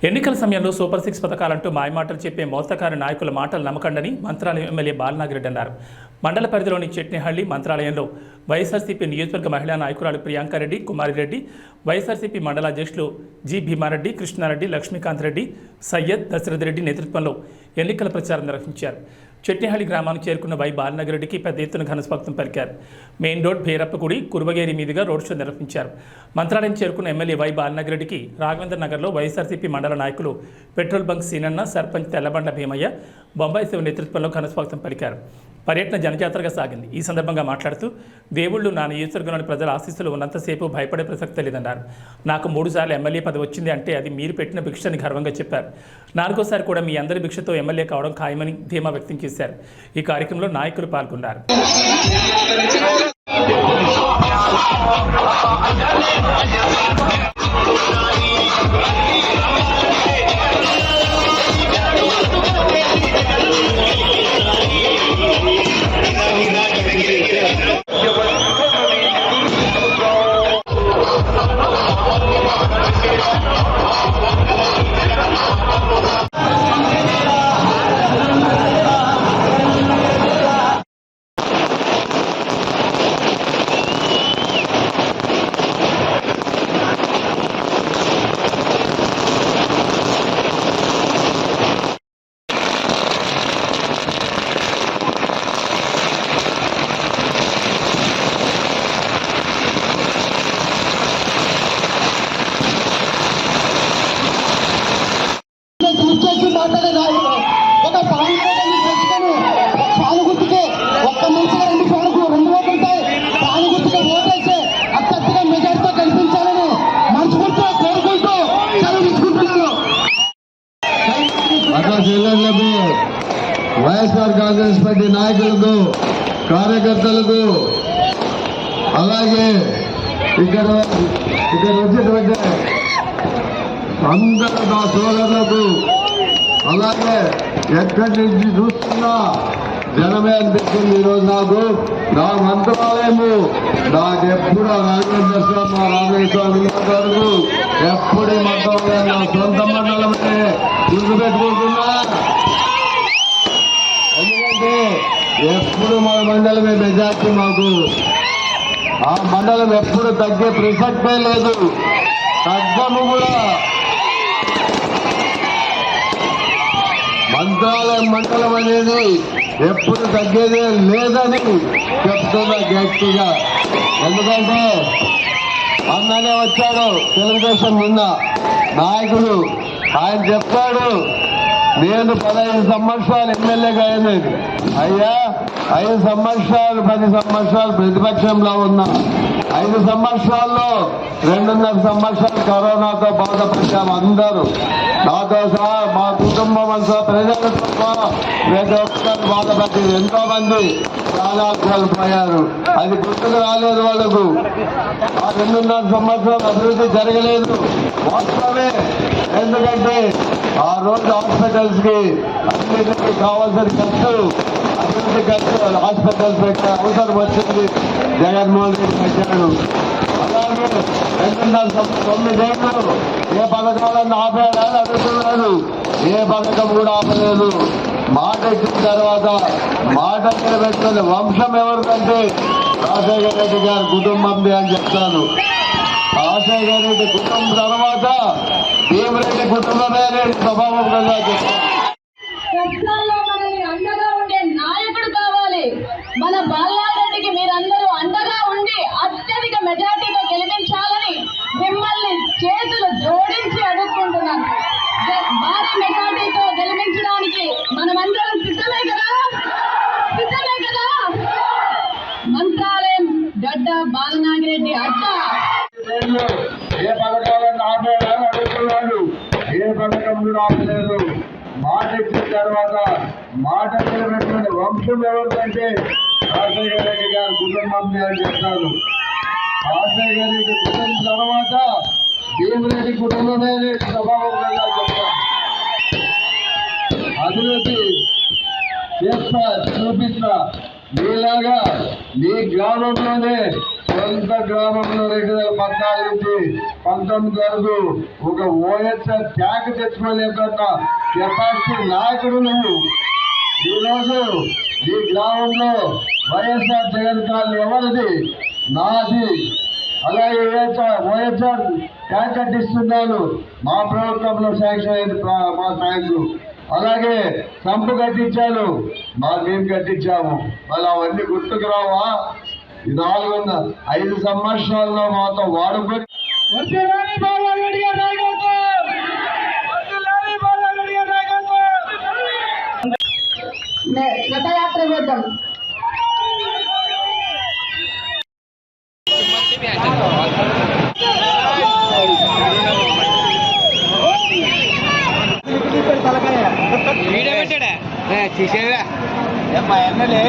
ఎన్నికల సమయంలో సూపర్ 6 పథకాలంటూ మాయమాటలు చెప్పే మోస్తకారి నాయకుల మాటలు నమ్మకండని మంత్రాలయం ఎమ్మెల్యే బాలనాగిరెడ్డి అన్నారు. మండల పరిధిలోని చెట్నిహళ్లి మంత్రాలయంలో వైఎస్ఆర్సీపీ నియోజకవర్గ మహిళా నాయకురాలు ప్రియాంకారెడ్డి, కుమారిరెడ్డి, వైఎస్ఆర్సీపీ మండల అధ్యక్షులు జి భీమారెడ్డి, కృష్ణారెడ్డి, లక్ష్మీకాంత్ రెడ్డి, సయ్యద్, దశరథ్ రెడ్డి నేతృత్వంలో ఎన్నికల ప్రచారం నిర్వహించారు. చెట్నిహళ్లి గ్రామానికి చేరుకున్న వై బాలనాగిరెడ్డికి పెద్ద ఎత్తున ఘనస్వాగతం పలికారు. మెయిన్ రోడ్ భైరప్పగుడి, కురువగేరి మీదుగా రోడ్ షో నిర్వహించారు. మంత్రాలయం చేరుకున్న ఎమ్మెల్యే వై బాలనాగిరెడ్డికి రాఘవేంద్ర నగర్లో వైఎస్ఆర్సీపీ మండల నాయకులు పెట్రోల్ బంక్ సీనన్న, సర్పంచ్ తెల్లబండ భీమయ్య, బొంబాయి శివ నేతృత్వంలో ఘనస్వాగతం పలికారు. పర్యటన జనజాతరగా సాగింది. ఈ సందర్భంగా మాట్లాడుతూ దేవుళ్లు నా నియోజకవర్గంలోని ప్రజల ఆశీస్సులు ఉన్నంతసేపు భయపడే ప్రసక్తి లేదన్నారు. నాకు 3 సార్లు ఎమ్మెల్యే పదవి వచ్చింది అంటే అది మీరు పెట్టిన భిక్షని గర్వంగా చెప్పారు. 4వ సారి కూడా మీ అందరి భిక్షతో ఎమ్మెల్యే కావడం ఖాయమని ధీమా వ్యక్తం చేశారు. ఈ కార్యక్రమంలో నాయకులు పాల్గొన్నారు. వైఎస్ఆర్ కాంగ్రెస్ పార్టీ నాయకులకు, కార్యకర్తలకు, అలాగే ఇక్కడ వచ్చినటువంటి అందరూ నా సోదరులకు, అలాగే ఎక్కడి నుంచి చూస్తున్నా జనమే అనిపిస్తుంది. ఈరోజు నాకు నా మంత్రాలయము నాకు ఎప్పుడు రాఘవేంద్ర స్వామి, మా రాఘవేంద్ర స్వామి వరకు ఎప్పుడు మంత్రాలయం నా సొంత మండలమే గుర్తుపెట్టుకుంటున్నా. ఎందుకంటే ఎప్పుడు మన మండలమే మెజార్టీ, మాకు ఆ మండలం ఎప్పుడు తగ్గే ప్రసక్తే లేదు, తగ్గము కూడా. మంత్రాలయం మండలం అనేది ఎప్పుడు తగ్గేదే లేదని చెప్తున్నా గట్టిగా. ఎందుకంటే అన్ననే వచ్చాడు తెలుగుదేశం నిన్న నాయకుడు, ఆయన చెప్పాడు నేను 15 సంవత్సరాలు ఎమ్మెల్యేగా అయినది. అయ్యా 5 సంవత్సరాలు 10 సంవత్సరాలు ప్రతిపక్షంలో ఉన్నా, 5 సంవత్సరాల్లో 2.5 సంవత్సరాలు కరోనాతో బాధపడ్డాము అందరూ, నాతో సహా మా కుటుంబం అంతా, ప్రజలతో ప్రతి ఒక్కరు బాధపడింది. ఎంతో మంది ప్రాణాలు కోల్పోయారు. అది గుర్తుకు రాలేదు వాళ్ళకు. ఆ 2.5 సంవత్సరాలు అభివృద్ధి జరగలేదు వాస్తవమే. ఎందుకంటే ఆ రోజు హాస్పిటల్స్ కి అన్నింటికి కావాల్సిన ఖర్చు, అభివృద్ధి ఖర్చు, హాస్పిటల్స్ పెట్టే అవసరం వచ్చింది. జగన్మోహన్ రెడ్డి పెట్టాడు. అలాగే 9 ఏళ్ళు ఏ పథకాలను ఆపేయాలని అడుగుతున్నాడు. ఏ పథకం కూడా ఆపలేదు. మాట ఇచ్చిన తర్వాత మాట నిలబెట్టుకునే వంశం ఎవరికంటే రాజశేఖర రెడ్డి గారి కుటుంబంది అని చెప్తాను. రాజశేఖర రెడ్డి కుటుంబం తర్వాత భీమరెడ్డి కుటుంబమే స్వభావంగా చెప్తాను. అండగా ఉండే నాయకుడు కావాలి. మన బాలనాగిరెడ్డికి మీరందరూ అండగా ఉండి అత్యధిక మెజార్టీతో గెలిపించాలని మిమ్మల్ని చేతులు జోడించి అడుగుకుంటున్నాను. భారీ మెజార్టీతో గెలిపించడానికి మనమందరం సిద్ధమే కదా? సిద్ధమే కదా? మంత్రాలయం గడ్డ బాలనాగిరెడ్డి అడ్డ. ఏ పథకాలను ఆపేయాలని అడుగుతున్నాడు. ఏ పథకం కూడా ఆపలేదు. మాట ఇచ్చిన తర్వాత మాట నిలబెట్టుకునే వంశం ఎవరికంటే రాజశేఖర రెడ్డి గారి కుటుంబం అని చెప్తాను. రాజశేఖర రెడ్డి కుటుంబం తర్వాత భీమరెడ్డి కుటుంబమే స్వభావంగా చెప్తాను. అభివృద్ధి చేస్తా, చూపిస్తా. మీలాగా మీ గ్రామంలోనే సొంత గ్రామంలో 2014 నుంచి 19 వరకు ఒక ఓఎస్ఆర్ ట్యాంక్ తెచ్చుకోలేకున్న కెపాసిటీ నాయకుడు నువ్వు. ఈరోజు ఈ గ్రామంలో వైఎస్ఆర్ జగన్ కాలనీ ఎవరిది? నాది. అలాగే ఓఎస్ఆర్ ట్యాంక్ కట్టిస్తున్నాను, మా ప్రభుత్వంలో శాంక్షన్ అయింది మా ట్యాంకు. అలాగే సంపు కట్టించాను, మేము కట్టించాము. మళ్ళీ అవన్నీ గుర్తుకు రావా? ఈ 5 సంవత్సరాల్లో మాతో వాడుకొని రథయాత్ర చేద్దాం. వీడియో పెట్టాడా చూసేవా మా ఎమ్మెల్యే